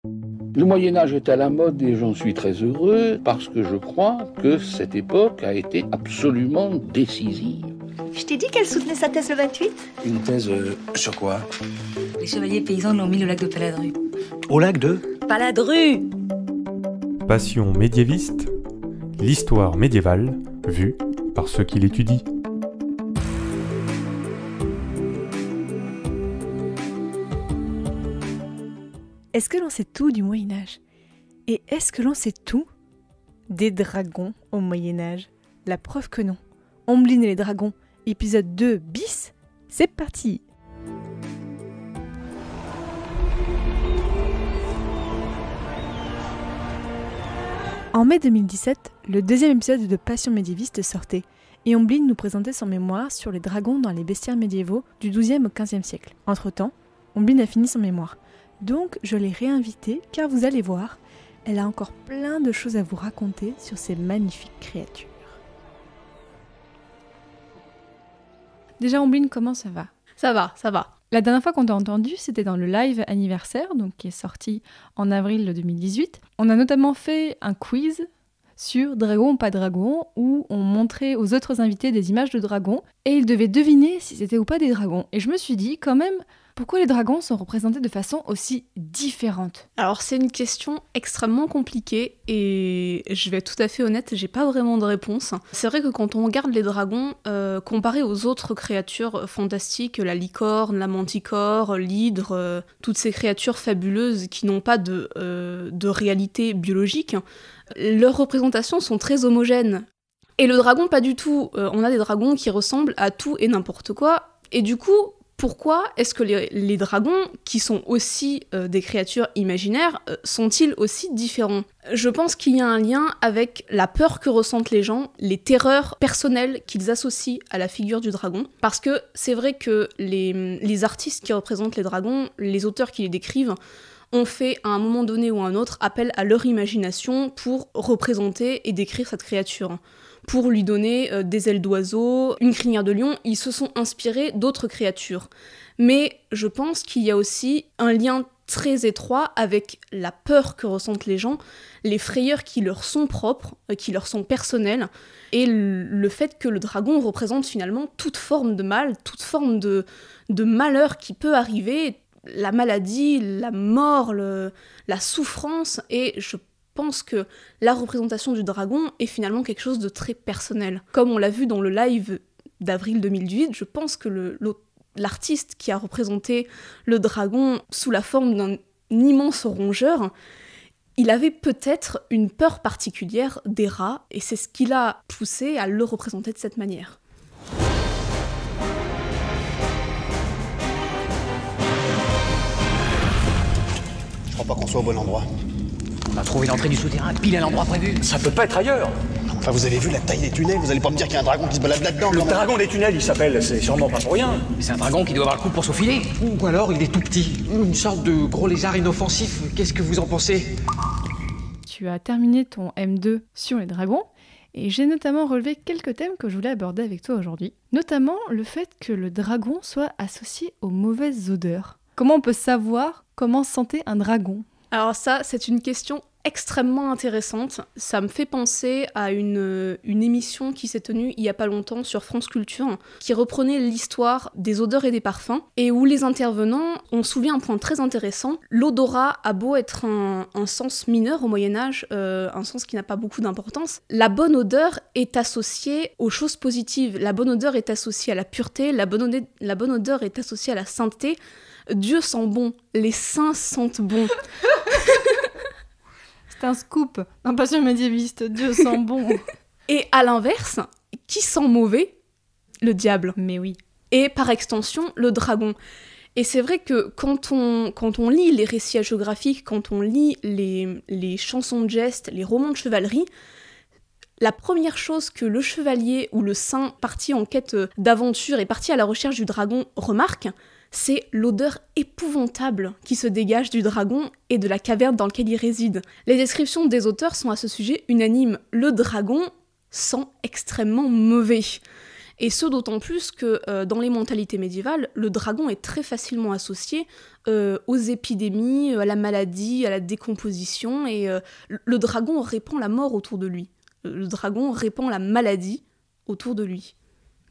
Le Moyen-Âge est à la mode et j'en suis très heureux parce que je crois que cette époque a été absolument décisive. Je t'ai dit qu'elle soutenait sa thèse le 28 ? Une thèse sur quoi? Les chevaliers paysans l'ont mis au lac de Paladru. Au lac de Paladru! Passion médiéviste, l'histoire médiévale vue par ceux qui l'étudient. Est-ce que l'on sait tout du Moyen-Âge ? Et est-ce que l'on sait tout des dragons au Moyen-Âge ? La preuve que non. Ombline et les dragons, épisode 2 bis, c'est parti ! En mai 2017, le deuxième épisode de Passion médiéviste sortait, et Ombline nous présentait son mémoire sur les dragons dans les bestiaires médiévaux du XIIe au XVe siècle. Entre-temps, Ombline a fini son mémoire. Donc je l'ai réinvitée car vous allez voir, elle a encore plein de choses à vous raconter sur ces magnifiques créatures. Déjà Ombline, comment ça va ? Ça va. La dernière fois qu'on t'a entendu, c'était dans le live anniversaire, donc qui est sorti en avril 2018. On a notamment fait un quiz sur dragon ou pas dragon, où on montrait aux autres invités des images de dragons, et ils devaient deviner si c'était ou pas des dragons. Et je me suis dit, quand même, pourquoi les dragons sont représentés de façon aussi différente ? Alors c'est une question extrêmement compliquée et je vais être tout à fait honnête, j'ai pas vraiment de réponse. C'est vrai que quand on regarde les dragons, comparés aux autres créatures fantastiques, la licorne, la manticore, l'hydre, toutes ces créatures fabuleuses qui n'ont pas de réalité biologique, leurs représentations sont très homogènes. Et le dragon, pas du tout. On a des dragons qui ressemblent à tout et n'importe quoi. Et du coup, pourquoi est-ce que les dragons, qui sont aussi des créatures imaginaires, sont-ils aussi différents ? Je pense qu'il y a un lien avec la peur que ressentent les gens, les terreurs personnelles qu'ils associent à la figure du dragon. Parce que c'est vrai que les artistes qui représentent les dragons, les auteurs qui les décrivent, ont fait à un moment donné ou à un autre appel à leur imagination pour représenter et décrire cette créature. Pour lui donner des ailes d'oiseau, une crinière de lion, ils se sont inspirés d'autres créatures. Mais je pense qu'il y a aussi un lien très étroit avec la peur que ressentent les gens, les frayeurs qui leur sont propres, qui leur sont personnelles, et le fait que le dragon représente finalement toute forme de mal, toute forme de malheur qui peut arriver, la maladie, la mort, la souffrance, et je pense que la représentation du dragon est finalement quelque chose de très personnel. Comme on l'a vu dans le live d'avril 2018, je pense que l'artiste qui a représenté le dragon sous la forme d'un immense rongeur, il avait peut-être une peur particulière des rats, et c'est ce qui l'a poussé à le représenter de cette manière. Je crois pas qu'on soit au bon endroit. On a trouvé l'entrée du souterrain, pile à l'endroit prévu. Ça peut pas être ailleurs. Enfin, vous avez vu la taille des tunnels? Vous allez pas me dire qu'il y a un dragon qui se balade là-dedans? Le dragon des tunnels, il s'appelle, c'est sûrement pas pour rien. C'est un dragon qui doit avoir le coup pour se faufiler. Ou alors il est tout petit, une sorte de gros lézard inoffensif. Qu'est-ce que vous en pensez ? Tu as terminé ton M2 sur les dragons, et j'ai notamment relevé quelques thèmes que je voulais aborder avec toi aujourd'hui. Notamment le fait que le dragon soit associé aux mauvaises odeurs. Comment on peut savoir comment sentait un dragon ? Alors ça, c'est une question extrêmement intéressante. Ça me fait penser à une émission qui s'est tenue il y a pas longtemps sur France Culture, qui reprenait l'histoire des odeurs et des parfums, et où les intervenants ont soulevé un point très intéressant. L'odorat a beau être un sens mineur au Moyen-Âge, un sens qui n'a pas beaucoup d'importance, la bonne odeur est associée aux choses positives. La bonne odeur est associée à la pureté, la bonne odeur est associée à la sainteté. Dieu sent bon, les saints sentent bon. C'est un scoop, un passion médiéviste, Dieu sent bon. Et à l'inverse, qui sent mauvais ? Le diable. Mais oui. Et par extension, le dragon. Et c'est vrai que quand on lit les récits hagiographiques, quand on lit les chansons de geste, les romans de chevalerie, la première chose que le chevalier ou le saint parti en quête d'aventure et parti à la recherche du dragon remarque, c'est l'odeur épouvantable qui se dégage du dragon et de la caverne dans laquelle il réside. Les descriptions des auteurs sont à ce sujet unanimes. Le dragon sent extrêmement mauvais. Et ce d'autant plus que dans les mentalités médiévales, le dragon est très facilement associé aux épidémies, à la maladie, à la décomposition, et le dragon répand la mort autour de lui. Le dragon répand la maladie autour de lui.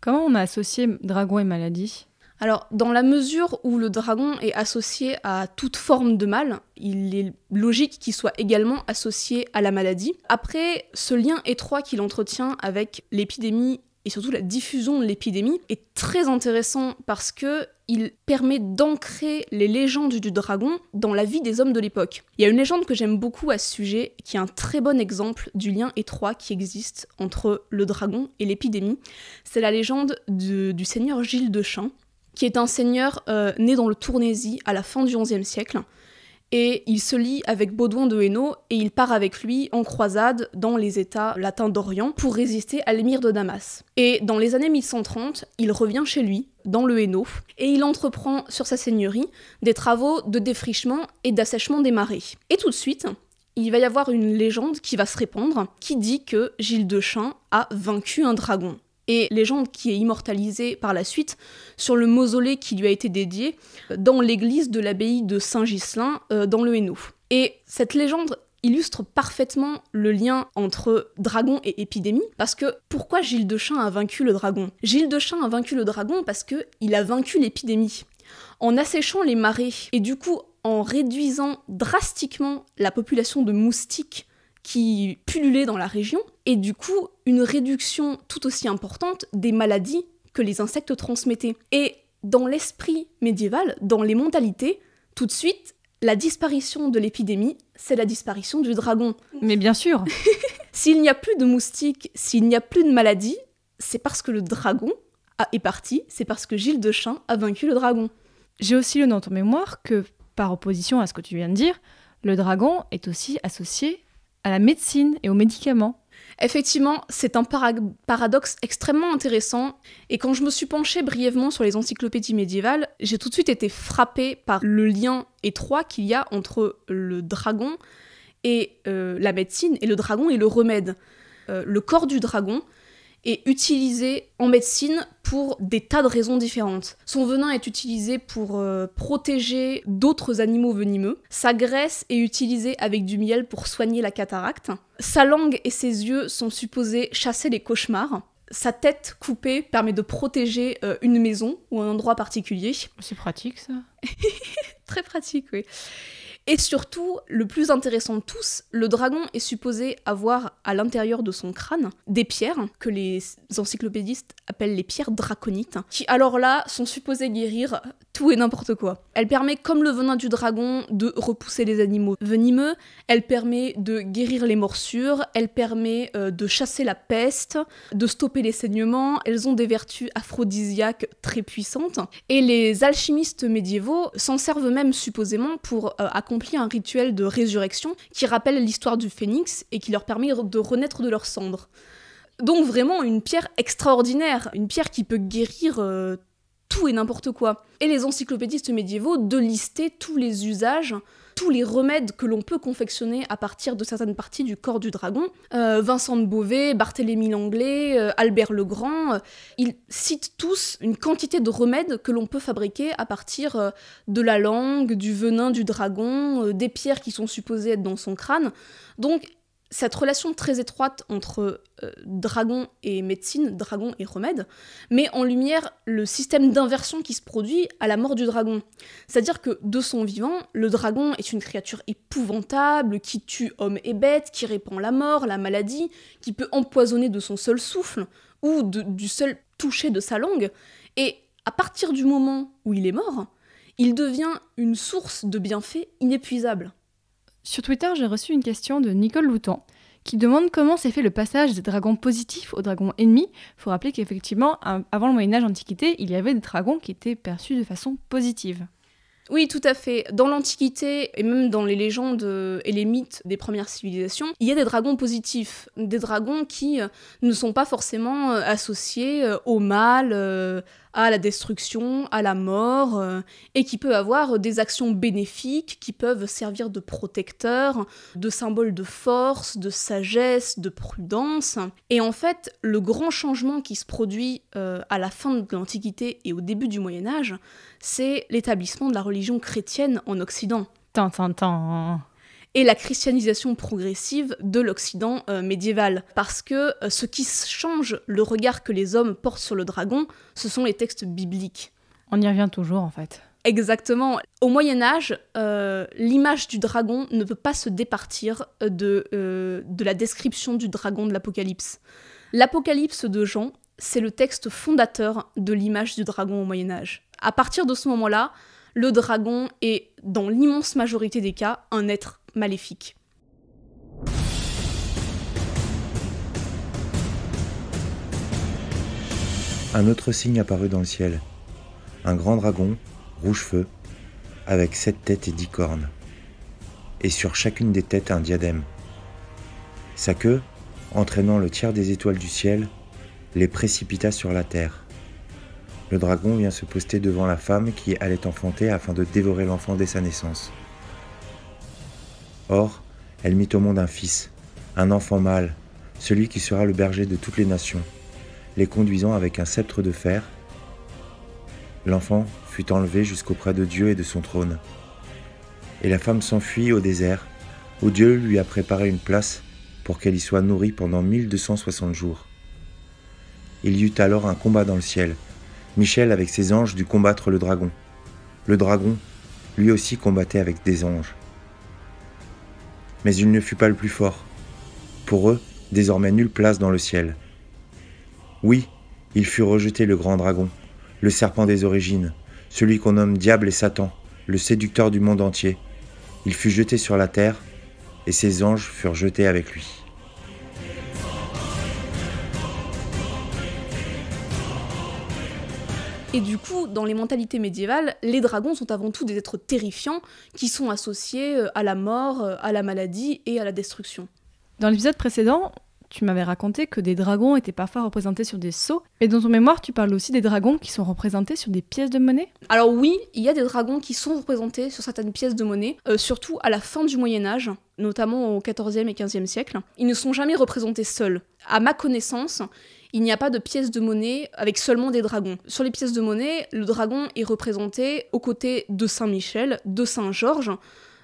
Comment on a associé dragon et maladie ? Alors, dans la mesure où le dragon est associé à toute forme de mal, il est logique qu'il soit également associé à la maladie. Après, ce lien étroit qu'il entretient avec l'épidémie et surtout la diffusion de l'épidémie est très intéressant parce qu'il permet d'ancrer les légendes du dragon dans la vie des hommes de l'époque. Il y a une légende que j'aime beaucoup à ce sujet, qui est un très bon exemple du lien étroit qui existe entre le dragon et l'épidémie. C'est la légende du seigneur Gilles de Chain, qui est un seigneur né dans le Tournaisis à la fin du XIe siècle. Et il se lie avec Baudouin de Hainaut et il part avec lui en croisade dans les États latins d'Orient pour résister à l'émir de Damas. Et dans les années 1130, il revient chez lui, dans le Hainaut, et il entreprend sur sa seigneurie des travaux de défrichement et d'assèchement des marais. Et tout de suite, il va y avoir une légende qui va se répandre, qui dit que Gilles de Chain a vaincu un dragon. Et légende qui est immortalisée par la suite sur le mausolée qui lui a été dédié dans l'église de l'abbaye de Saint-Ghislain dans le Hainaut. Et cette légende illustre parfaitement le lien entre dragon et épidémie, parce que pourquoi Gilles de Chain a vaincu le dragon ? Gilles de Chain a vaincu le dragon parce qu'il a vaincu l'épidémie. En asséchant les marais et du coup en réduisant drastiquement la population de moustiques qui pullulaient dans la région, et du coup une réduction tout aussi importante des maladies que les insectes transmettaient. Et dans l'esprit médiéval, dans les mentalités, tout de suite, la disparition de l'épidémie, c'est la disparition du dragon. Mais bien sûr. S'il n'y a plus de moustiques, s'il n'y a plus de maladies, c'est parce que le dragon est parti, c'est parce que Gilles de Chain a vaincu le dragon. J'ai aussi le dans ton mémoire que, par opposition à ce que tu viens de dire, le dragon est aussi associé à la médecine et aux médicaments. Effectivement, c'est un paradoxe extrêmement intéressant, et quand je me suis penchée brièvement sur les encyclopédies médiévales, j'ai tout de suite été frappée par le lien étroit qu'il y a entre le dragon et la médecine, et le dragon et le remède. Le corps du dragon est utilisé en médecine pour des tas de raisons différentes. Son venin est utilisé pour protéger d'autres animaux venimeux. Sa graisse est utilisée avec du miel pour soigner la cataracte. Sa langue et ses yeux sont supposés chasser les cauchemars. Sa tête coupée permet de protéger une maison ou un endroit particulier. C'est pratique, ça. Très pratique, oui. Et surtout, le plus intéressant de tous, le dragon est supposé avoir à l'intérieur de son crâne des pierres que les encyclopédistes appellent les pierres draconites, qui alors là sont supposées guérir tout et n'importe quoi. Elle permet, comme le venin du dragon, de repousser les animaux venimeux, elle permet de guérir les morsures, elle permet de chasser la peste, de stopper les saignements, elles ont des vertus aphrodisiaques très puissantes, et les alchimistes médiévaux s'en servent même supposément pour accomplir un rituel de résurrection qui rappelle l'histoire du phénix et qui leur permet de renaître de leurs cendres. Donc vraiment une pierre extraordinaire, une pierre qui peut guérir tout et n'importe quoi. Et les encyclopédistes médiévaux de lister tous les usages, tous les remèdes que l'on peut confectionner à partir de certaines parties du corps du dragon. Vincent de Beauvais, Barthélemy Langlais, Albert le Grand, ils citent tous une quantité de remèdes que l'on peut fabriquer à partir de la langue, du venin du dragon, des pierres qui sont supposées être dans son crâne. Donc cette relation très étroite entre dragon et médecine, dragon et remède, met en lumière le système d'inversion qui se produit à la mort du dragon. C'est-à-dire que, de son vivant, le dragon est une créature épouvantable, qui tue hommes et bêtes, qui répand la mort, la maladie, qui peut empoisonner de son seul souffle, ou du seul toucher de sa langue, et à partir du moment où il est mort, il devient une source de bienfaits inépuisable. Sur Twitter, j'ai reçu une question de Nicole Loutan qui demande comment s'est fait le passage des dragons positifs aux dragons ennemis. Il faut rappeler qu'effectivement, avant le Moyen-Âge, Antiquité, il y avait des dragons qui étaient perçus de façon positive. Oui, tout à fait. Dans l'Antiquité, et même dans les légendes et les mythes des premières civilisations, il y a des dragons positifs, des dragons qui ne sont pas forcément associés au mal, à la destruction, à la mort, et qui peuvent avoir des actions bénéfiques, qui peuvent servir de protecteurs, de symboles de force, de sagesse, de prudence. Et en fait, le grand changement qui se produit à la fin de l'Antiquité et au début du Moyen-Âge, c'est l'établissement de la religion chrétienne en Occident. Et la christianisation progressive de l'Occident médiéval. Parce que ce qui change le regard que les hommes portent sur le dragon, ce sont les textes bibliques. On y revient toujours, en fait. Exactement. Au Moyen-Âge, l'image du dragon ne peut pas se départir de la description du dragon de l'Apocalypse. L'Apocalypse de Jean, c'est le texte fondateur de l'image du dragon au Moyen-Âge. À partir de ce moment-là, le dragon est, dans l'immense majorité des cas, un être maléfique. Un autre signe apparut dans le ciel. Un grand dragon, rouge feu, avec 7 têtes et 10 cornes. Et sur chacune des têtes un diadème. Sa queue, entraînant le tiers des étoiles du ciel, les précipita sur la terre. Le dragon vient se poster devant la femme qui allait enfanter afin de dévorer l'enfant dès sa naissance. Or, elle mit au monde un fils, un enfant mâle, celui qui sera le berger de toutes les nations, les conduisant avec un sceptre de fer. L'enfant fut enlevé jusqu'auprès de Dieu et de son trône. Et la femme s'enfuit au désert, où Dieu lui a préparé une place pour qu'elle y soit nourrie pendant 1260 jours. Il y eut alors un combat dans le ciel. Michel avec ses anges dut combattre le dragon. Le dragon, lui aussi, combattait avec des anges. Mais il ne fut pas le plus fort. Pour eux, désormais nulle place dans le ciel. Oui, il fut rejeté le grand dragon, le serpent des origines, celui qu'on nomme Diable et Satan, le séducteur du monde entier. Il fut jeté sur la terre, et ses anges furent jetés avec lui. Et du coup, dans les mentalités médiévales, les dragons sont avant tout des êtres terrifiants qui sont associés à la mort, à la maladie et à la destruction. Dans l'épisode précédent, tu m'avais raconté que des dragons étaient parfois représentés sur des sceaux, et dans ton mémoire, tu parles aussi des dragons qui sont représentés sur des pièces de monnaie ? Alors oui, il y a des dragons qui sont représentés sur certaines pièces de monnaie, surtout à la fin du Moyen-Âge, notamment au XIVe et XVe siècle. Ils ne sont jamais représentés seuls. À ma connaissance, il n'y a pas de pièces de monnaie avec seulement des dragons. Sur les pièces de monnaie, le dragon est représenté aux côtés de Saint-Michel, de Saint-Georges,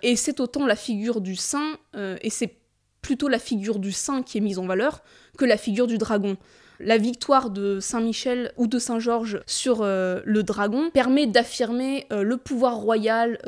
et c'est autant la figure du saint, et c'est plutôt la figure du saint qui est mise en valeur que la figure du dragon. La victoire de Saint-Michel ou de Saint-Georges sur le dragon permet d'affirmer le pouvoir royal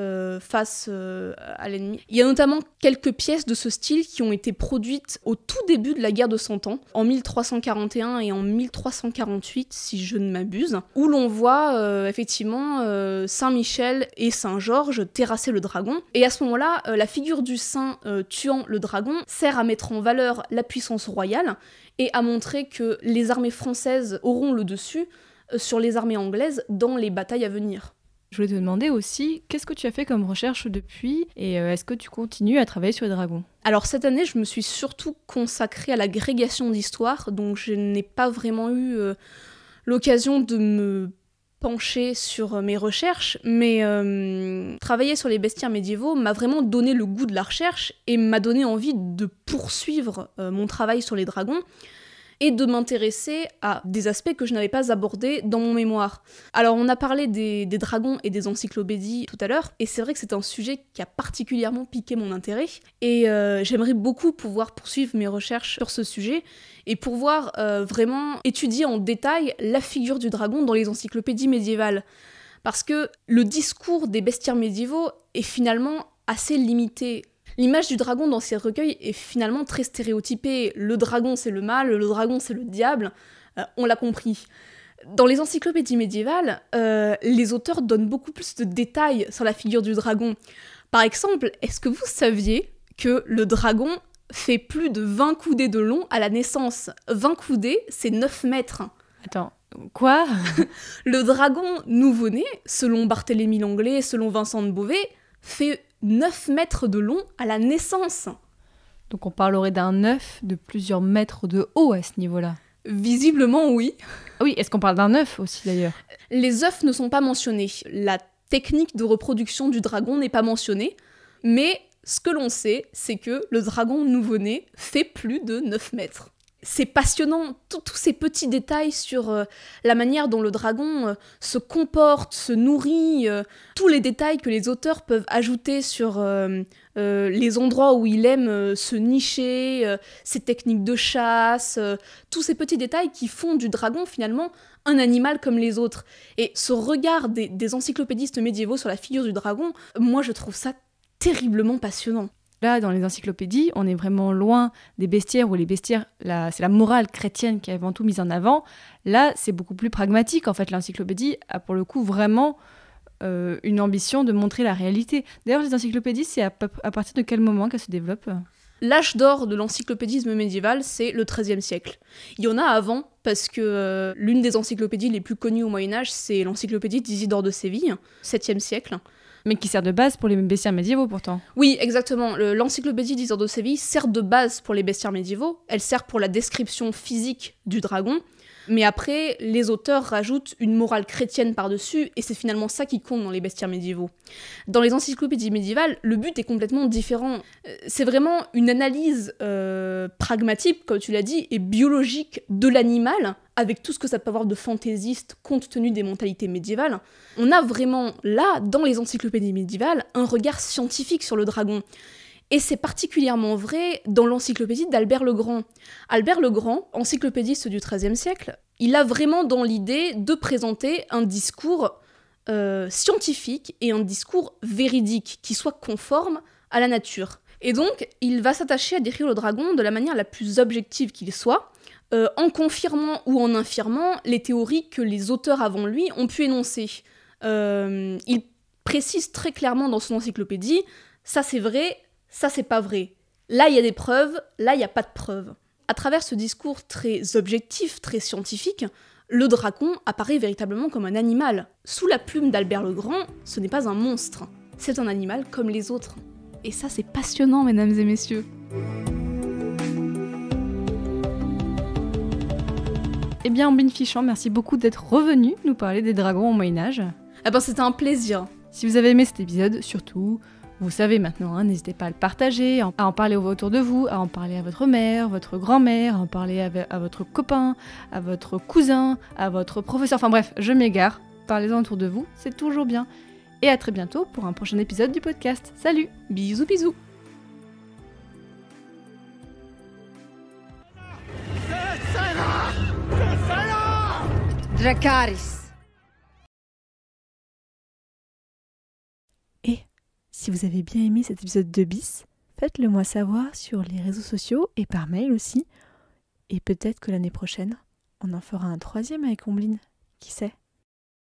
face à l'ennemi. Il y a notamment quelques pièces de ce style qui ont été produites au tout début de la guerre de 100 ans, en 1341 et en 1348, si je ne m'abuse, où l'on voit effectivement Saint-Michel et Saint-Georges terrasser le dragon. Et à ce moment-là, la figure du saint tuant le dragon sert à mettre en valeur la puissance royale et à montrer que les armées françaises auront le dessus sur les armées anglaises dans les batailles à venir. Je voulais te demander aussi, qu'est-ce que tu as fait comme recherche depuis, et est-ce que tu continues à travailler sur les dragons ? Alors cette année, je me suis surtout consacrée à l'agrégation d'histoire, donc je n'ai pas vraiment eu l'occasion de me pencher sur mes recherches, mais travailler sur les bestiaires médiévaux m'a vraiment donné le goût de la recherche et m'a donné envie de poursuivre mon travail sur les dragons et de m'intéresser à des aspects que je n'avais pas abordés dans mon mémoire. Alors on a parlé des dragons et des encyclopédies tout à l'heure, et c'est vrai que c'est un sujet qui a particulièrement piqué mon intérêt, et j'aimerais beaucoup pouvoir poursuivre mes recherches sur ce sujet, et pouvoir vraiment étudier en détail la figure du dragon dans les encyclopédies médiévales. Parce que le discours des bestiaires médiévaux est finalement assez limité. L'image du dragon dans ces recueils est finalement très stéréotypée. Le dragon c'est le mal, le dragon c'est le diable, on l'a compris. Dans les encyclopédies médiévales, les auteurs donnent beaucoup plus de détails sur la figure du dragon. Par exemple, est-ce que vous saviez que le dragon fait plus de 20 coudées de long à la naissance ? 20 coudées, c'est 9 mètres. Attends, Quoi ? Le dragon nouveau-né, selon Barthélemy Langlais, selon Vincent de Beauvais, fait 9 mètres de long à la naissance. Donc on parlerait d'un œuf de plusieurs mètres de haut à ce niveau-là. Visiblement, oui. Oui, est-ce qu'on parle d'un œuf aussi d'ailleurs ? Les œufs ne sont pas mentionnés. La technique de reproduction du dragon n'est pas mentionnée. Mais ce que l'on sait, c'est que le dragon nouveau-né fait plus de 9 mètres. C'est passionnant, tous ces petits détails sur la manière dont le dragon se comporte, se nourrit, tous les détails que les auteurs peuvent ajouter sur les endroits où il aime se nicher, ses techniques de chasse, tous ces petits détails qui font du dragon finalement un animal comme les autres. Et ce regard des encyclopédistes médiévaux sur la figure du dragon, moi je trouve ça terriblement passionnant. Là, dans les encyclopédies, on est vraiment loin des bestiaires où les bestiaires, c'est la morale chrétienne qui est avant tout mise en avant. Là, c'est beaucoup plus pragmatique. En fait, l'encyclopédie a pour le coup vraiment une ambition de montrer la réalité. D'ailleurs, les encyclopédies, c'est à partir de quel moment qu'elles se développent ? L'âge d'or de l'encyclopédisme médiéval, c'est le XIIIe siècle. Il y en a avant, parce que l'une des encyclopédies les plus connues au Moyen-Âge, c'est l'encyclopédie d'Isidore de Séville, 7e siècle. Mais qui sert de base pour les bestiaires médiévaux, pourtant. Oui, exactement. L'encyclopédie d'Isidore de Séville sert de base pour les bestiaires médiévaux. Elle sert pour la description physique du dragon. Mais après, les auteurs rajoutent une morale chrétienne par-dessus, et c'est finalement ça qui compte dans les bestiaires médiévaux. Dans les encyclopédies médiévales, le but est complètement différent. C'est vraiment une analyse pragmatique, comme tu l'as dit, et biologique de l'animal, avec tout ce que ça peut avoir de fantaisiste compte tenu des mentalités médiévales. On a vraiment, là, dans les encyclopédies médiévales, un regard scientifique sur le dragon. Et c'est particulièrement vrai dans l'encyclopédie d'Albert le Grand. Albert le Grand, encyclopédiste du XIIIe siècle, il a vraiment dans l'idée de présenter un discours scientifique et un discours véridique qui soit conforme à la nature. Et donc, il va s'attacher à décrire le dragon de la manière la plus objective qu'il soit, en confirmant ou en infirmant les théories que les auteurs avant lui ont pu énoncer. Il précise très clairement dans son encyclopédie, ça c'est vrai, ça c'est pas vrai. Là il y a des preuves, là il n'y a pas de preuves. À travers ce discours très objectif, très scientifique, le dragon apparaît véritablement comme un animal. Sous la plume d'Albert le Grand, ce n'est pas un monstre, c'est un animal comme les autres. Et ça c'est passionnant, mesdames et messieurs. Eh bien, Ambline Fichant, merci beaucoup d'être revenue nous parler des dragons au Moyen-Âge. Eh ben, c'était un plaisir. Si vous avez aimé cet épisode, surtout, vous savez maintenant, n'hésitez pas à le partager, à en parler autour de vous, à en parler à votre mère, votre grand-mère, à en parler à votre copain, à votre cousin, à votre professeur, enfin bref, je m'égare, parlez-en autour de vous, c'est toujours bien. Et à très bientôt pour un prochain épisode du podcast. Salut, bisous bisous. Dracarys. Et si vous avez bien aimé cet épisode de Bis, faites-le moi savoir sur les réseaux sociaux et par mail aussi. Et peut-être que l'année prochaine, on en fera un 3e avec Ambline. Qui sait ?